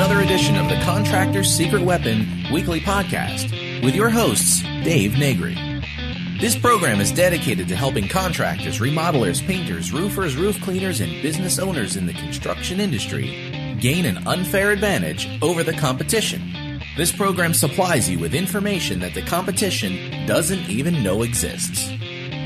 another edition of the Contractor's Secret Weapon weekly podcast with your hosts, Dave Negri. This program is dedicated to helping contractors, remodelers, painters, roofers, roof cleaners, and business owners in the construction industry gain an unfair advantage over the competition. This program supplies you with information that the competition doesn't even know exists.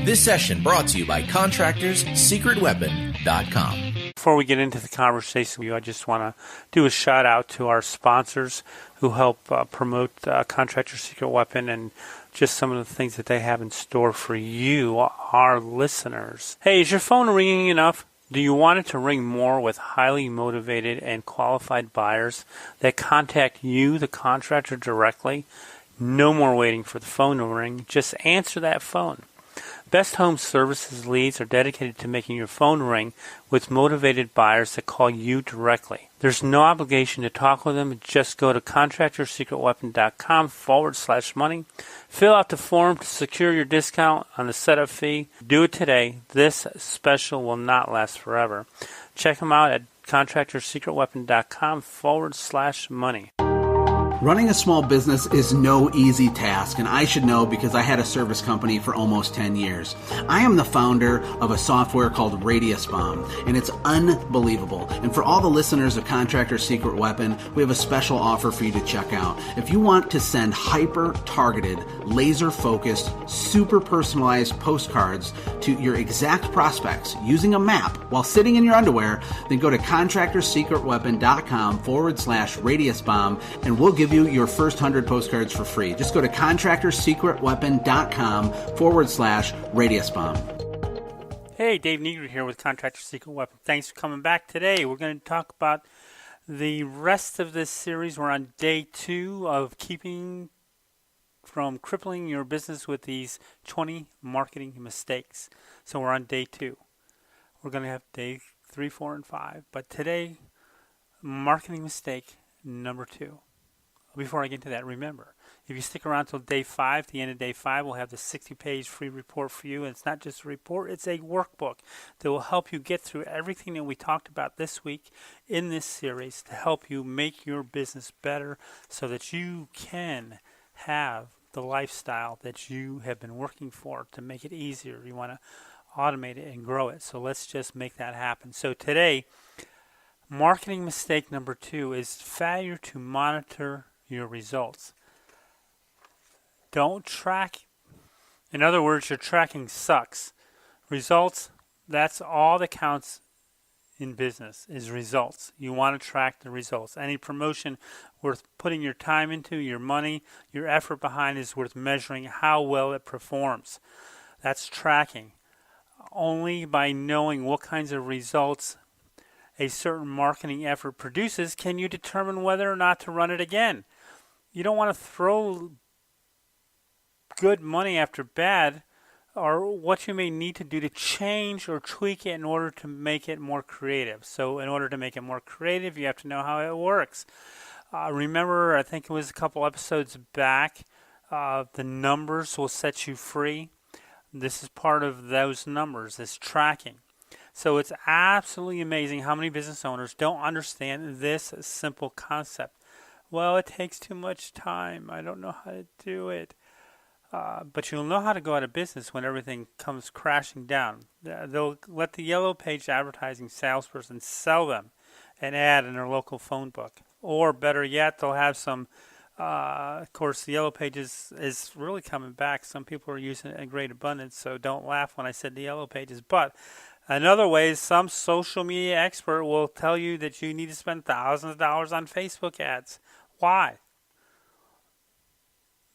This session brought to you by ContractorsSecretWeapon.com. Before we get into the conversation, I just want to do a shout out to our sponsors who help promote Contractor's Secret Weapon and just some of the things that they have in store for you, our listeners. Hey, is your phone ringing enough? Do you want it to ring more with highly motivated and qualified buyers that contact you, the contractor, directly? No more waiting for the phone to ring. Just answer that phone. Best Home Services leads are dedicated to making your phone ring with motivated buyers that call you directly. There's no obligation to talk with them. Just go to ContractorsSecretWeapon.com/money. Fill out the form to secure your discount on the setup fee. Do it today. This special will not last forever. Check them out at ContractorsSecretWeapon.com/money. Running a small business is no easy task, and I should know because I had a service company for almost 10 years. I am the founder of a software called Radius Bomb, and it's unbelievable. And for all the listeners of Contractor's Secret Weapon, we have a special offer for you to check out. If you want to send hyper-targeted, laser-focused, super personalized postcards to your exact prospects using a map while sitting in your underwear, then go to ContractorsSecretWeapon.com/Radius Bomb, and we'll give you your first 100 postcards for free. Just go to ContractorsSecretWeapon.com/Radius Bomb. Hey, Dave Negri here with Contractor's Secret Weapon. Thanks for coming back today. We're going to talk about the rest of this series. We're on day 2 of keeping from crippling your business with these 20 marketing mistakes. So we're on day 2. We're going to have day 3, 4, and 5. But today, marketing mistake number 2. Before I get into that, remember, if you stick around till day 5, the end of day 5, we'll have the 60-page free report for you. And it's not just a report, it's a workbook that will help you get through everything that we talked about this week in this series to help you make your business better so that you can have the lifestyle that you have been working for to make it easier. You want to automate it and grow it. So let's just make that happen. So today, marketing mistake number 2 is failure to monitor your results. Don't track. In other words, your tracking sucks. Results, that's all that counts in business is results. You want to track the results. Any promotion worth putting your time into, your money, your effort behind is worth measuring how well it performs. That's tracking. Only by knowing what kinds of results a certain marketing effort produces can you determine whether or not to run it again. You don't want to throw good money after bad, or what you may need to do to change or tweak it in order to make it more creative. So in order to make it more creative, you have to know how it works. Remember, I think it was a couple episodes back, the numbers will set you free. This is part of those numbers, this tracking. So it's absolutely amazing how many business owners don't understand this simple concept. Well, it takes too much time. I don't know how to do it. But you'll know how to go out of business when everything comes crashing down. They'll let the Yellow Page advertising salesperson sell them an ad in their local phone book. Or better yet, they'll have some, of course, the Yellow Pages is really coming back. Some people are using it in great abundance, so don't laugh when I said the Yellow Pages. But in other ways, some social media expert will tell you that you need to spend thousands of dollars on Facebook ads. Why?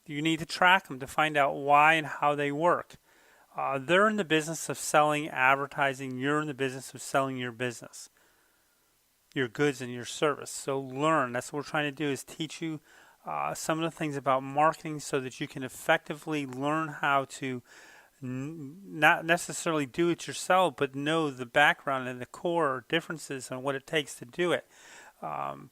You need to track them to find out why and how they work. They're in the business of selling advertising. You're in the business of selling your business, your goods and your service. So learn. That's what we're trying to do, is teach you some of the things about marketing so that you can effectively learn how to not necessarily do it yourself, but know the background and the core differences and what it takes to do it.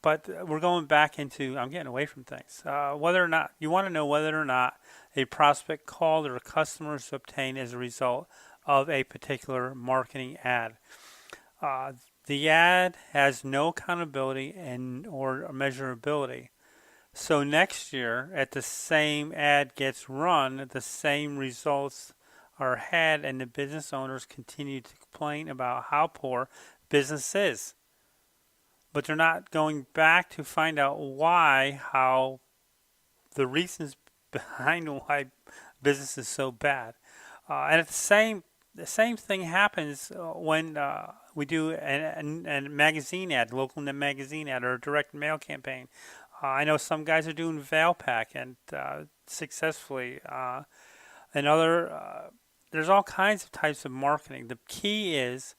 But we're going back into, I'm getting away from things. Whether or not, you want to know whether or not a prospect called or a customer is obtained as a result of a particular marketing ad. The ad has no accountability or measurability. So next year, at the same ad gets run, the same results are had, and the business owners continue to complain about how poor business is. But they're not going back to find out how the reasons behind why business is so bad. And at the same thing happens when we do a magazine ad, local magazine ad, or a direct mail campaign. I know some guys are doing Valpak and successfully, and there's all kinds of types of marketing. The key is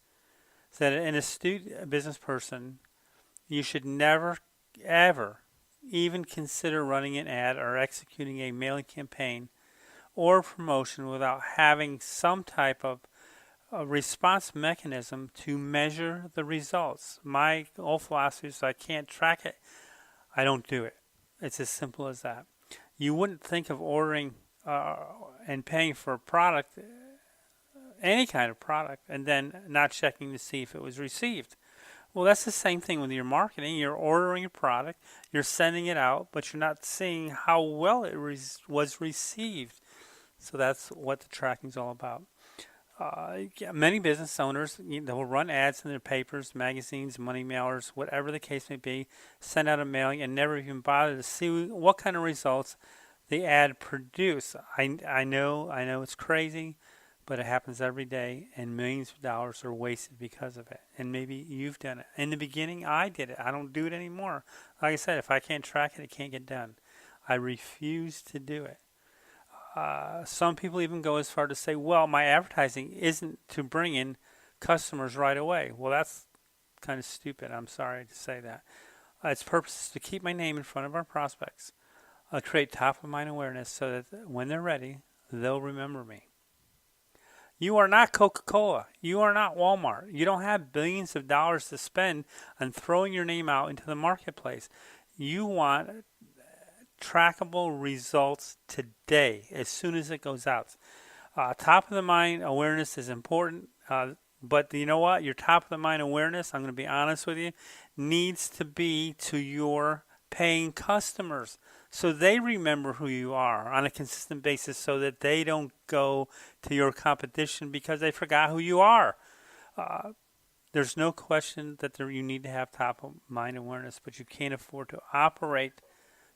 that an astute business person, you should never, ever even consider running an ad or executing a mailing campaign or promotion without having some type of a response mechanism to measure the results. My old philosophy is I can't track it, I don't do it. It's as simple as that. You wouldn't think of ordering and paying for a product, any kind of product, and then not checking to see if it was received. Well, that's the same thing with your marketing. You're ordering a product, you're sending it out, but you're not seeing how well it was received. So that's what the tracking is all about. Many business owners, they'll run ads in their papers, magazines, money mailers, whatever the case may be, send out a mailing, and never even bother to see what kind of results the ad produce. I know it's crazy, but it happens every day, and millions of dollars are wasted because of it. And maybe you've done it. In the beginning, I did it. I don't do it anymore. Like I said, if I can't track it, it can't get done. I refuse to do it. Some people even go as far to say, well, my advertising isn't to bring in customers right away. Well, that's kind of stupid. I'm sorry to say that. Its purpose is to keep my name in front of our prospects, create top-of-mind awareness so that when they're ready, they'll remember me. You are not Coca-Cola. You are not Walmart. You don't have billions of dollars to spend on throwing your name out into the marketplace. You want trackable results today, as soon as it goes out. Top of the mind awareness is important, but you know what? Your top of the mind awareness, I'm going to be honest with you, needs to be to your paying customers, so they remember who you are on a consistent basis, so that they don't go to your competition because they forgot who you are. There's no question that you need to have top of mind awareness, but you can't afford to operate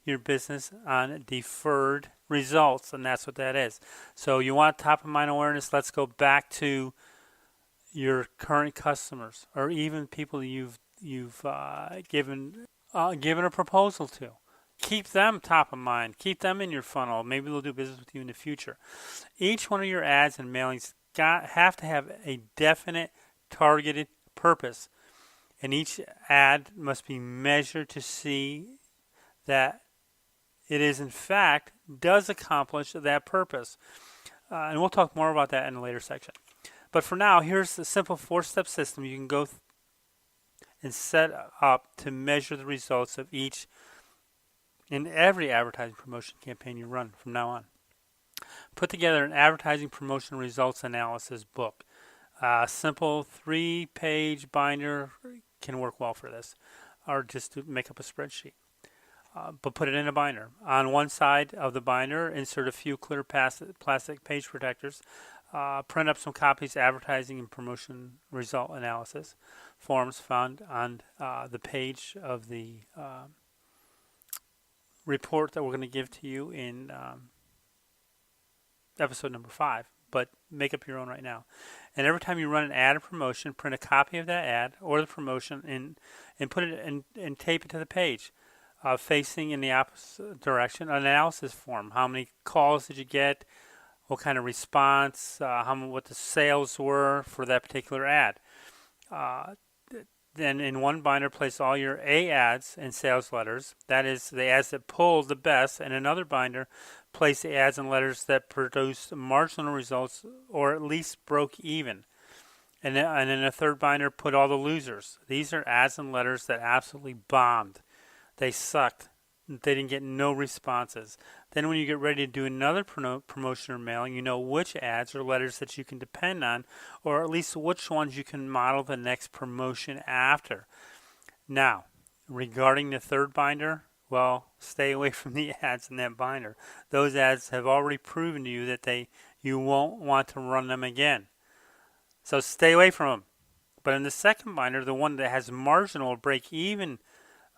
your business on deferred results, and that's what that is. So you want top of mind awareness. Let's go back to your current customers, or even people you've given a proposal to. Keep them top of mind. Keep them in your funnel. Maybe they'll do business with you in the future. Each one of your ads and mailings have to have a definite targeted purpose, and each ad must be measured to see that it is, in fact, does accomplish that purpose. And we'll talk more about that in a later section. But for now, here's the simple 4-step system you can go and set up to measure the results of each in every advertising promotion campaign you run from now on. Put together an advertising promotion results analysis book. A simple 3-page binder can work well for this, or just to make up a spreadsheet. But put it in a binder. On one side of the binder, insert a few clear plastic page protectors. Print up some copies of advertising and promotion result analysis forms found on the page of the report that we're going to give to you in episode number 5. But make up your own right now. And every time you run an ad or promotion, print a copy of that ad or the promotion and put it and tape it to the page. Facing in the opposite direction, an analysis form. How many calls did you get? What kind of response? What the sales were for that particular ad. Then in one binder, place all your A ads and sales letters. That is the ads that pulled the best. And another binder, place the ads and letters that produced marginal results or at least broke even. And in a third binder, put all the losers. These are ads and letters that absolutely bombed. They sucked. they didn't get no responses. Then when you get ready to do another promotion or mailing, you know which ads or letters that you can depend on, or at least which ones you can model the next promotion after. Now, regarding the third binder, well, stay away from the ads in that binder. Those ads have already proven to you that you won't want to run them again. So stay away from them. But in the second binder, the one that has marginal break-even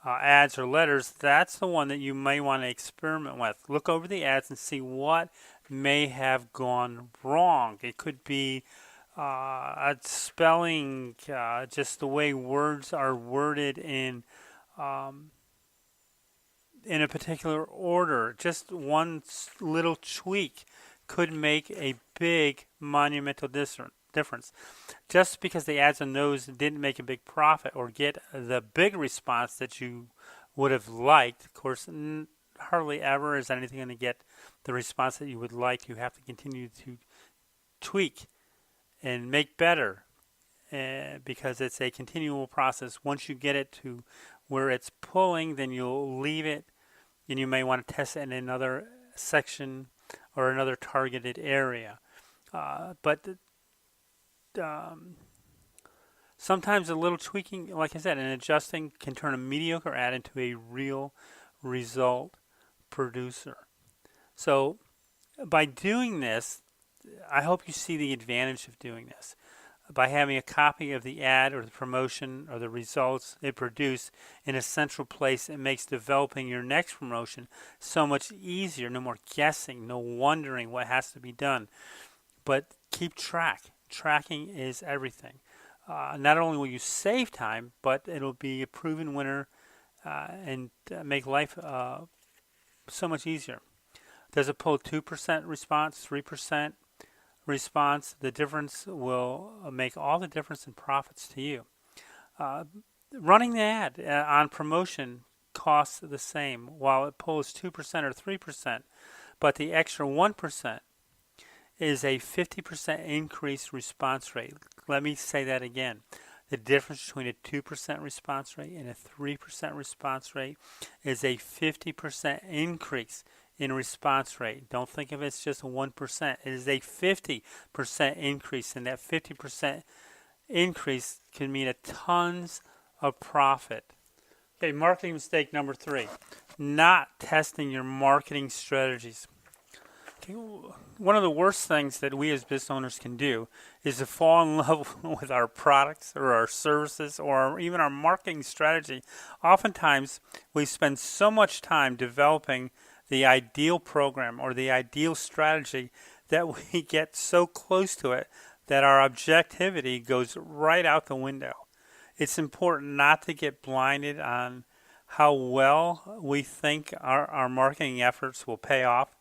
ads or letters, that's the one that you may want to experiment with. Look over the ads and see what may have gone wrong. It could be a spelling, just the way words are worded in a particular order. Just one little tweak could make a big monumental difference. Just because the ads on those didn't make a big profit or get the big response that you would have liked, of course, hardly ever is anything going to get the response that you would like. You have to continue to tweak and make better because it's a continual process. Once you get it to where it's pulling, then you'll leave it, and you may want to test it in another section or another targeted area. But sometimes a little tweaking, like I said, and adjusting can turn a mediocre ad into a real result producer. So by doing this, I hope you see the advantage of doing this. By having a copy of the ad or the promotion or the results it produced in a central place, it makes developing your next promotion so much easier. No more guessing, no wondering what has to be done. But keep track. Tracking is everything. Not only will you save time, but it'll be a proven winner and make life so much easier. Does it pull 2% response, 3% response? The difference will make all the difference in profits to you. Running the ad on promotion costs the same, while it pulls 2% or 3%, but the extra 1% is a 50% increased response rate. Let me say that again. The difference between a 2% response rate and a 3% response rate is a 50% increase in response rate. Don't think of it as just a 1%. It is a 50% increase, and that 50% increase can mean a tons of profit. Okay, marketing mistake number 3, not testing your marketing strategies. Okay, one of the worst things that we as business owners can do is to fall in love with our products or our services or even our marketing strategy. Oftentimes, we spend so much time developing the ideal program or the ideal strategy that we get so close to it that our objectivity goes right out the window. It's important not to get blinded on how well we think our marketing efforts will pay off.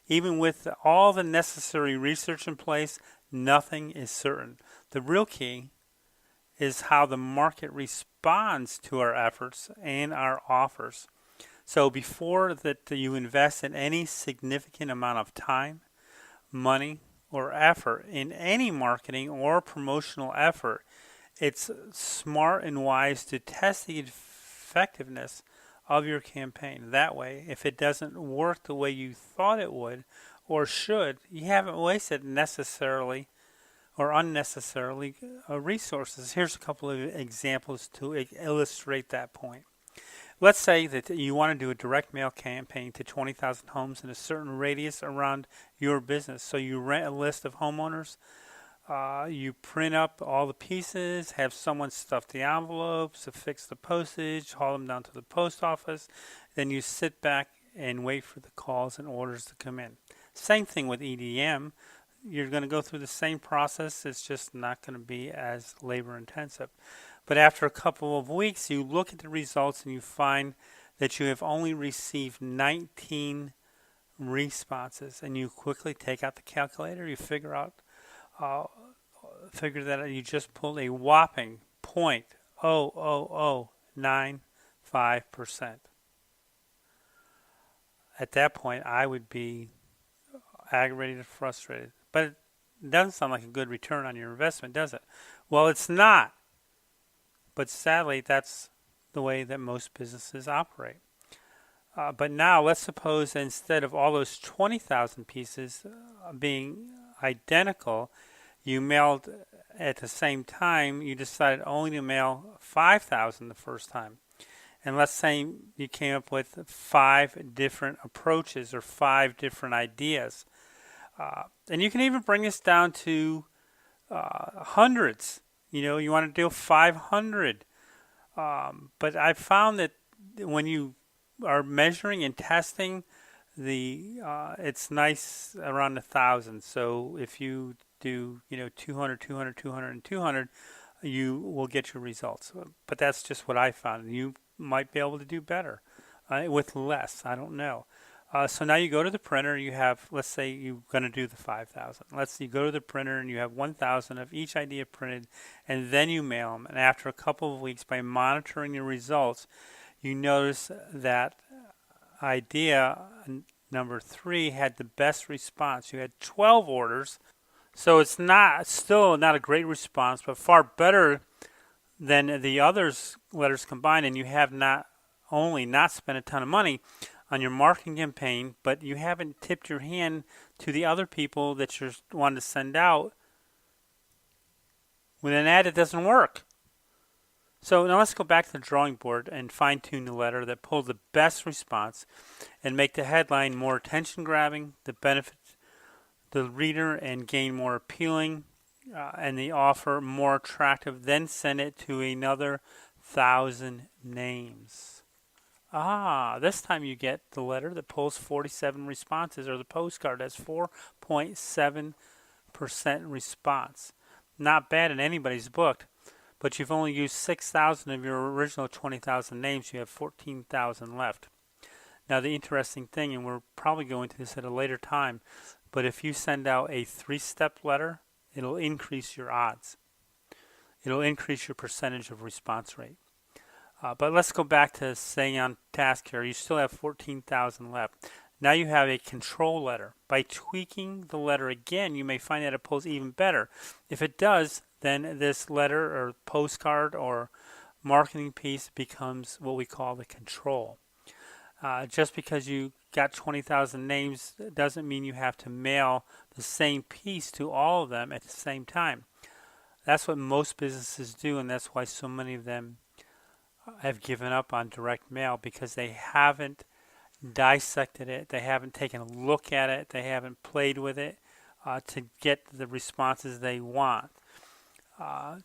Even with all the necessary research in place, nothing is certain. The real key is how the market responds to our efforts and our offers. So before that you invest in any significant amount of time, money, or effort in any marketing or promotional effort, it's smart and wise to test the effectiveness of your campaign. That way, if it doesn't work the way you thought it would or should, you haven't wasted necessarily or unnecessarily resources. Here's a couple of examples to illustrate that point. Let's say that you want to do a direct mail campaign to 20,000 homes in a certain radius around your business. So you rent a list of homeowners, you print up all the pieces, have someone stuff the envelopes, affix the postage, haul them down to the post office. Then you sit back and wait for the calls and orders to come in. Same thing with EDM. You're going to go through the same process. It's just not going to be as labor intensive. But after a couple of weeks, you look at the results and you find that you have only received 19 responses. And you quickly take out the calculator. You figure that you just pulled a whopping 0.00095%. At that point, I would be aggravated and frustrated. But it doesn't sound like a good return on your investment, does it? Well, it's not. But sadly, that's the way that most businesses operate. But now let's suppose instead of all those 20,000 pieces being identical, you mailed at the same time, you decided only to mail 5,000 the first time. And let's say you came up with 5 different approaches or 5 different ideas. And you can even bring this down to hundreds. You want to do 500. But I found that when you are measuring and testing, it's nice around 1,000. So if you do 200, 200, 200, and 200, you will get your results. But that's just what I found. You might be able to do better with less. I don't know. So now you go to the printer. You have, let's say you're going to do the 5,000. Let's say you go to the printer and you have 1,000 of each idea printed, and then you mail them. And after a couple of weeks, by monitoring your results, you notice that idea number 3 had the best response. You had 12 orders. So it's still not a great response, but far better than the others letters combined. And you have not only not spent a ton of money on your marketing campaign, but you haven't tipped your hand to the other people that you're wanting to send out with an ad that doesn't work. So now let's go back to the drawing board and fine-tune the letter that pulls the best response and make the headline more attention-grabbing, the benefit the reader and gain more appealing, and the offer more attractive. Then send it to another 1,000 names. This time you get the letter that pulls 47 responses, or the postcard has 4.7% response. Not bad in anybody's book, but you've only used 6,000 of your original 20,000 names. You have 14,000 left. Now the interesting thing, and we're probably going to this at a later time, but if you send out a 3-step letter, it'll increase your odds. It'll increase your percentage of response rate. But let's go back to staying on task here. You still have 14,000 left. Now you have a control letter. By tweaking the letter again, you may find that it pulls even better. If it does, then this letter or postcard or marketing piece becomes what we call the control. Just because you got 20,000 names doesn't mean you have to mail the same piece to all of them at the same time. That's what most businesses do, and that's why so many of them have given up on direct mail, because they haven't dissected it, they haven't taken a look at it, they haven't played with it to get the responses they want.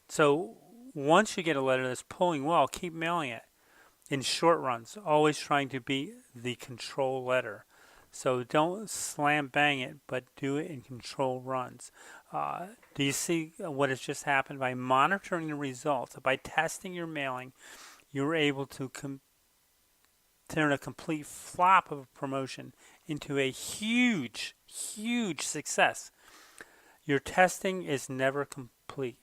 So once you get a letter that's pulling well, keep mailing it. In short runs, always trying to be the control letter. So don't slam bang it, but do it in control runs. Do you see what has just happened? By monitoring the results, by testing your mailing, you're able to turn a complete flop of a promotion into a huge, huge success. Your testing is never complete.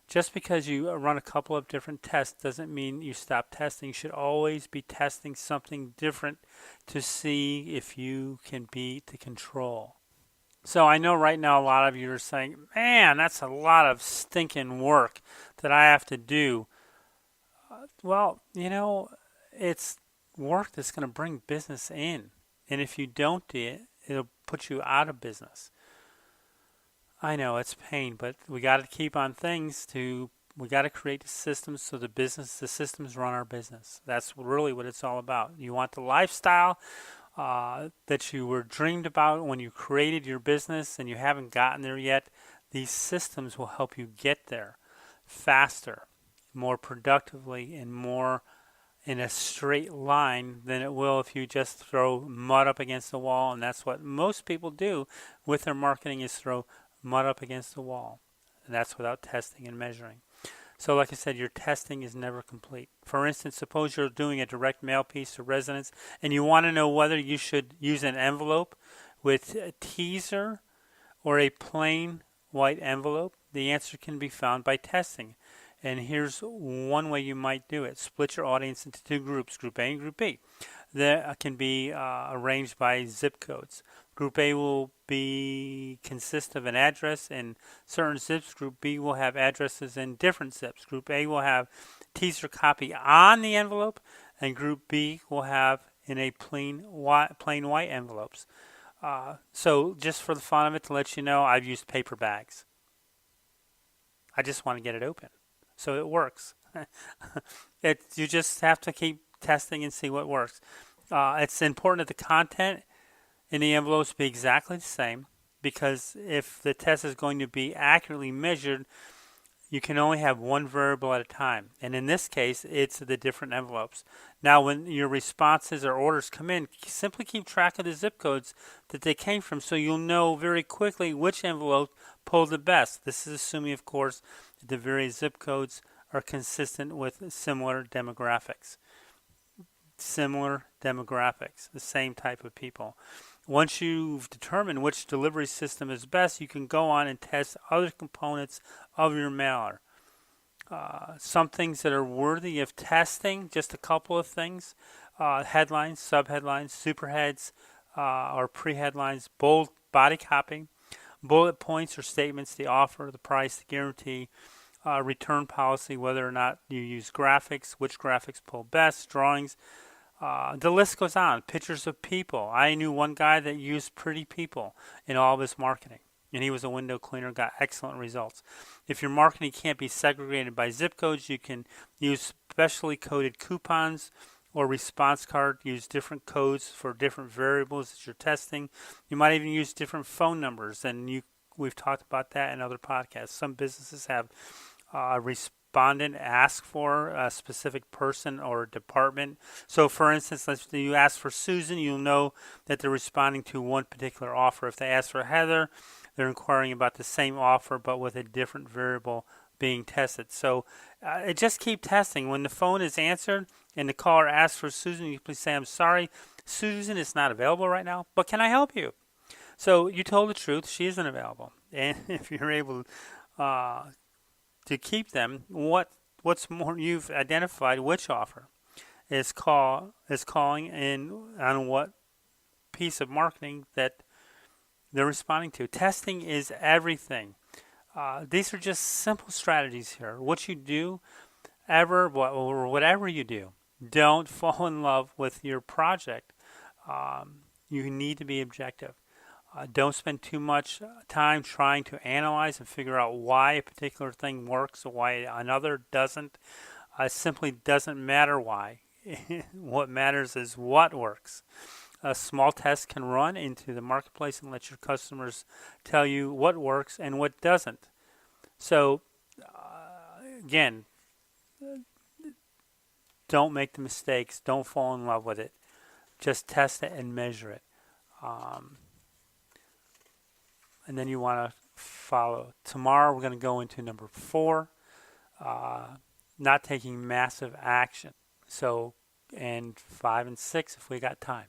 Just because you run a couple of different tests doesn't mean you stop testing. You should always be testing something different to see if you can beat the control. So I know right now a lot of you are saying, man, that's a lot of stinking work that I have to do. Well, it's work that's going to bring business in. And if you don't do it, it'll put you out of business. I know it's pain, but we got to keep on things. We got to create the systems so the systems run our business. That's really what it's all about. You want the lifestyle that you were dreamed about when you created your business, and you haven't gotten there yet. These systems will help you get there faster, more productively, and more in a straight line than it will if you just throw mud up against the wall. And that's what most people do with their marketing, is throw mud up against the wall. And that's without testing and measuring. So like I said, your testing is never complete. For instance, suppose you're doing a direct mail piece to residents and you want to know whether you should use an envelope with a teaser or a plain white envelope. The answer can be found by testing. And here's one way you might do it. Split your audience into 2 groups, Group A and Group B. That can be arranged by zip codes. Group A will consist of an address in certain zips. Group B will have addresses in different zips. Group A will have teaser copy on the envelope, and Group B will have in a plain white envelopes. So just for the fun of it, to let you know, I've used paper bags. I just want to get it open. So it works. You just have to keep testing and see what works. It's important that the content in the envelopes be exactly the same, because if the test is going to be accurately measured, you can only have one variable at a time. And in this case, it's the different envelopes. Now, when your responses or orders come in, simply keep track of the zip codes that they came from, so you'll know very quickly which envelope pulled the best. This is assuming, of course, that the various zip codes are consistent with similar demographics. Similar demographics, the same type of people. Once you've determined which delivery system is best, you can go on and test other components of your mailer. Some things that are worthy of testing, just a couple of things: headlines, subheadlines, superheads, or pre-headlines, bold body copy, bullet points or statements, the offer, the price, the guarantee, return policy, whether or not you use graphics, which graphics pull best, drawings. The list goes on. Pictures of people. I knew one guy that used pretty people in all of his marketing, and he was a window cleaner, got excellent results. If your marketing can't be segregated by zip codes, you can use specially coded coupons or response card. Use different codes for different variables that you're testing. You might even use different phone numbers, and we've talked about that in other podcasts. Some businesses have respondent ask for a specific person or department. So for instance, let's say you ask for Susan, you'll know that they're responding to one particular offer. If they ask for Heather, they're inquiring about the same offer but with a different variable being tested. So just keep testing. When the phone is answered and the caller asks for Susan, you please say, "I'm sorry, Susan is not available right now, but can I help you?" So you told the truth, she isn't available. And if you're able to keep them, what's more, you've identified which offer is calling in on what piece of marketing that they're responding to. Testing is everything. These are just simple strategies here. What you do, or whatever you do, don't fall in love with your project. You need to be objective. Don't spend too much time trying to analyze and figure out why a particular thing works or why another doesn't. It simply doesn't matter why. What matters is what works. A small test can run into the marketplace and let your customers tell you what works and what doesn't. So, again, don't make the mistakes. Don't fall in love with it. Just test it and measure it. And then you want to follow. Tomorrow we're going to go into number 4, not taking massive action. So, and 5 and 6 if we got time.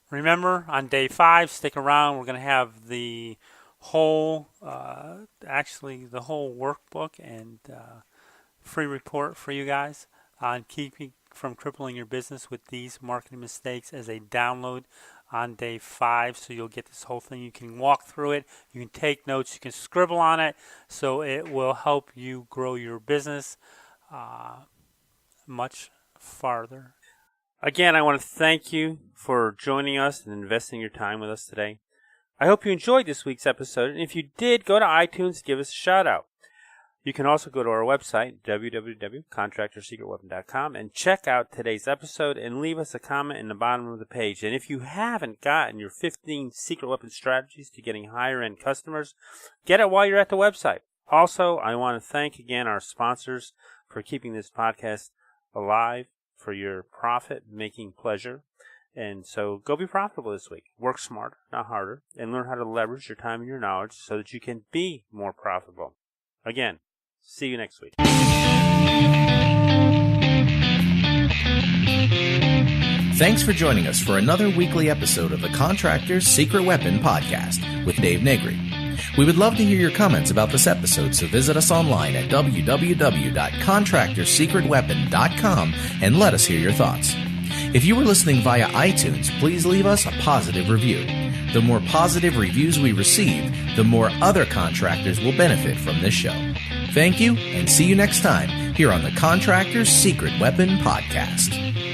Remember, on day 5, stick around. We're going to have the whole workbook and free report for you guys on keeping from crippling your business with these marketing mistakes as a download on day 5, so you'll get this whole thing. You can walk through it, you can take notes, you can scribble on it, so it will help you grow your business much farther. Again, I want to thank you for joining us and investing your time with us today. I hope you enjoyed this week's episode, and if you did, go to iTunes and give us a shout out. You can also go to our website, www.contractorsecretweapon.com, and check out today's episode and leave us a comment in the bottom of the page. And if you haven't gotten your 15 secret weapon strategies to getting higher-end customers, get it while you're at the website. Also, I want to thank again our sponsors for keeping this podcast alive for your profit-making pleasure. And so go be profitable this week. Work smarter, not harder, and learn how to leverage your time and your knowledge so that you can be more profitable. Again, see you next week. Thanks for joining us for another weekly episode of the Contractor's Secret Weapon podcast with Dave Negri. We would love to hear your comments about this episode, so visit us online at www.contractorsecretweapon.com and let us hear your thoughts. If you were listening via iTunes, please leave us a positive review. The more positive reviews we receive, the more other contractors will benefit from this show. Thank you, and see you next time here on the Contractor's Secret Weapon podcast.